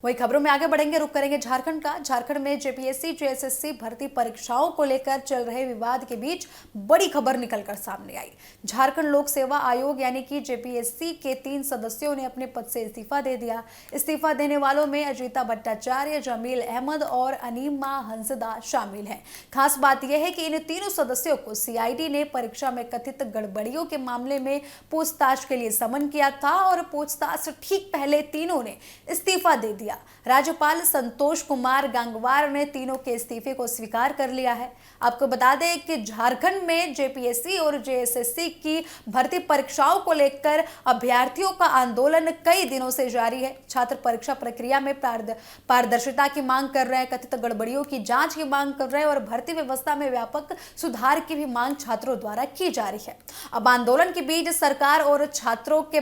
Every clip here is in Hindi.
वही खबरों में आगे बढ़ेंगे, रुक करेंगे झारखंड का। झारखंड में जेपीएससी जेएसएससी भर्ती परीक्षाओं को लेकर चल रहे विवाद के बीच बड़ी खबर निकलकर सामने आई। झारखंड लोक सेवा आयोग यानी कि जेपीएससी के 3 सदस्यों ने अपने पद से इस्तीफा दे दिया। इस्तीफा देने वालों में अजीता भट्टाचार्य, जमील अहमद और अनीमा हंसदा शामिल हैं। खास बात यह है कि इन तीनों सदस्यों को सीआईडी ने परीक्षा में कथित गड़बड़ियों के मामले में पूछताछ के लिए समन किया था और पूछताछ से ठीक पहले तीनों ने इस्तीफा दे दिया। राज्यपाल संतोष कुमार गंगवार ने तीनों के इस्तीफे को स्वीकार कर लिया है। आपको बता दें कि झारखंड में जेपीएससी और जेएसएससी की भर्ती परीक्षाओं को लेकर अभ्यर्थियों का आंदोलन कई दिनों से जारी है। छात्र परीक्षा प्रक्रिया में पारदर्शिता की मांग कर रहे हैं, कथित गड़बड़ियों की जांच की मांग कर रहे हैं और भर्ती व्यवस्था में व्यापक सुधार की भी मांग छात्रों द्वारा की जा रही है। अब आंदोलन के बीच सरकार और छात्रों के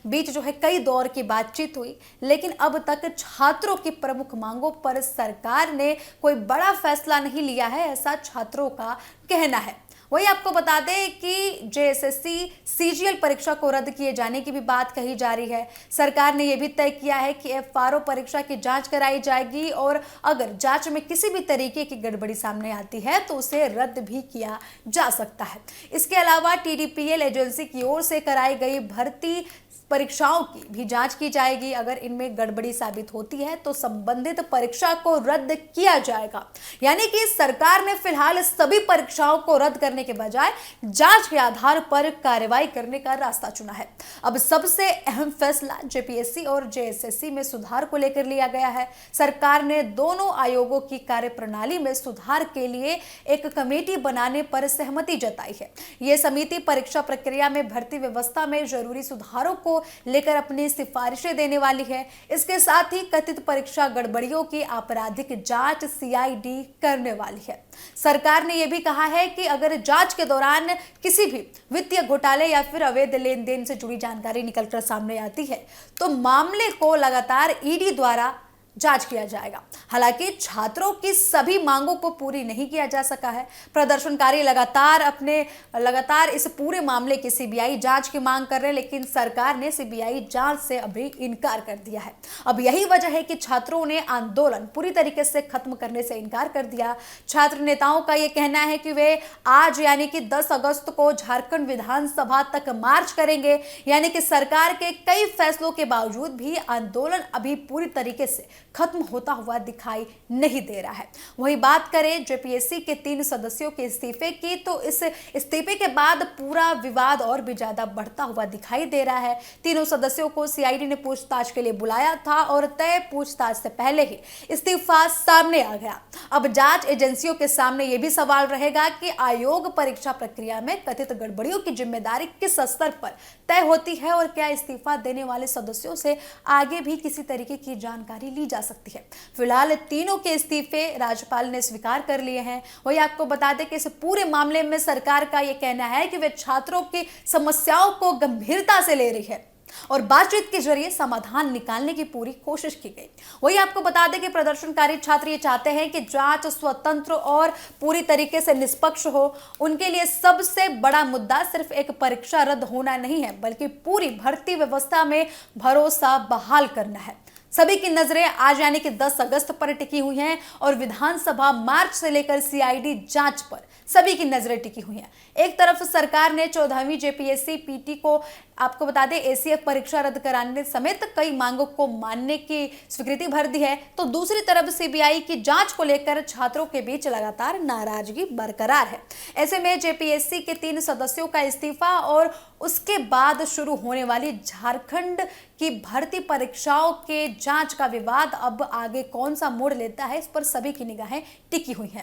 बीच कई दौर की बातचीत हुई, लेकिन अब तक छात्रों की प्रमुख मांगों पर सरकार ने कोई बड़ा फैसला नहीं लिया है, ऐसा छात्रों का कहना है। वही आपको बता दें कि जेएसएससी सीजीएल परीक्षा को रद्द किए जाने की भी बात कही जा रही है। सरकार ने यह भी तय किया है कि एफआरओ परीक्षा की जांच कराई जाएगी और अगर जांच में किसी भी तरीके की गड़बड़ी सामने आती है तो उसे रद्द भी किया जा सकता है। इसके अलावा टीडीपीएल एजेंसी की ओर से कराई गई भर्ती परीक्षाओं की भी जांच की जाएगी। अगर इनमें गड़बड़ी साबित होती है तो संबंधित परीक्षा को रद्द किया जाएगा। यानी कि सरकार ने फिलहाल सभी परीक्षाओं को रद्द करने के बजाय जांच के आधार पर कार्रवाई करने का रास्ता चुना है। अब सबसे अहम फैसला जेपीएससी और जेएसएससी में सुधार को लेकर लिया गया है। सरकार ने दोनों आयोगों की कार्यप्रणाली में सुधार के लिए एक कमेटी बनाने पर सहमति जताई है। यह समिति परीक्षा प्रक्रिया में भर्ती व्यवस्था में जरूरी सुधारों को लेकर अपनी सिफारिशें देने वाली है। इसके साथ ही कथित परीक्षा गड़बड़ियों की आपराधिक जांच सीआईडी करने वाली है। सरकार ने यह भी कहा है कि अगर जांच के दौरान किसी भी वित्तीय घोटाले या फिर अवैध लेन देन से जुड़ी जानकारी निकलकर सामने आती है तो मामले को लगातार ईडी द्वारा जांच किया जाएगा। हालांकि छात्रों की सभी मांगों को पूरी नहीं किया जा सका है। प्रदर्शनकारी लगातार इस पूरे मामले की सीबीआई जांच की मांग कर रहे हैं, लेकिन सरकार ने सीबीआई जांच से अभी इनकार कर दिया है। अब यही वजह है कि छात्रों ने आंदोलन पूरी तरीके से खत्म करने से इनकार कर दिया। छात्र नेताओं का यह कहना है कि वे आज यानी कि 10 अगस्त को झारखंड विधानसभा तक मार्च करेंगे। यानी कि सरकार के कई फैसलों के बावजूद भी आंदोलन अभी पूरी तरीके से खत्म होता हुआ दिखाई नहीं दे रहा है। वही बात करें जेपीएससी के 3 सदस्यों के इस्तीफे की, तो इस इस्तीफे के बाद पूरा विवाद और भी ज्यादा बढ़ता हुआ दिखाई दे रहा है। तीनों सदस्यों को सीआईडी ने पूछताछ के लिए बुलाया था और तय पूछताछ से पहले ही इस्तीफा सामने आ गया। अब जांच एजेंसियों के सामने यह भी सवाल रहेगा कि आयोग परीक्षा प्रक्रिया में कथित गड़बड़ियों की जिम्मेदारी किस स्तर पर तय होती है और क्या इस्तीफा देने वाले सदस्यों से आगे भी किसी तरीके की जानकारी ली जा सकती है। फिलहाल तीनों के इस्तीफे राज्यपाल ने स्वीकार कर लिए हैं। वही आपको बता दें कि इस पूरे मामले में सरकार का यह कहना है कि वे छात्रों की समस्याओं को गंभीरता से ले रही है और बातचीत के जरिए समाधान निकालने की पूरी कोशिश की गई। वही आपको बता दें कि प्रदर्शनकारी छात्र ये चाहते हैं कि जांच स्वतंत्र और पूरी तरीके से निष्पक्ष हो। उनके लिए सबसे बड़ा मुद्दा सिर्फ एक परीक्षा रद्द होना नहीं है, बल्कि पूरी भर्ती व्यवस्था में भरोसा बहाल करना है। सभी की नजरें आज यानी कि 10 अगस्त पर टिकी हुई हैं और विधानसभा मार्च से लेकर सीआईडी जांच पर सभी की नजरें टिकी हुई हैं। एक तरफ सरकार ने 14वीं जेपीएससी पीटी को आपको बता दें एसीएफ परीक्षा रद्द कराने समेत कई मांगों को मानने की स्वीकृति भर दी है, तो दूसरी तरफ सीबीआई की जांच को लेकर छात्रों के बीच लगातार नाराजगी बरकरार है। ऐसे में जेपीएससी के 3 सदस्यों का इस्तीफा और उसके बाद शुरू होने वाली झारखंड की भर्ती परीक्षाओं के जांच का विवाद अब आगे कौन सा मोड़ लेता है, इस पर सभी की निगाहें टिकी हुई हैं।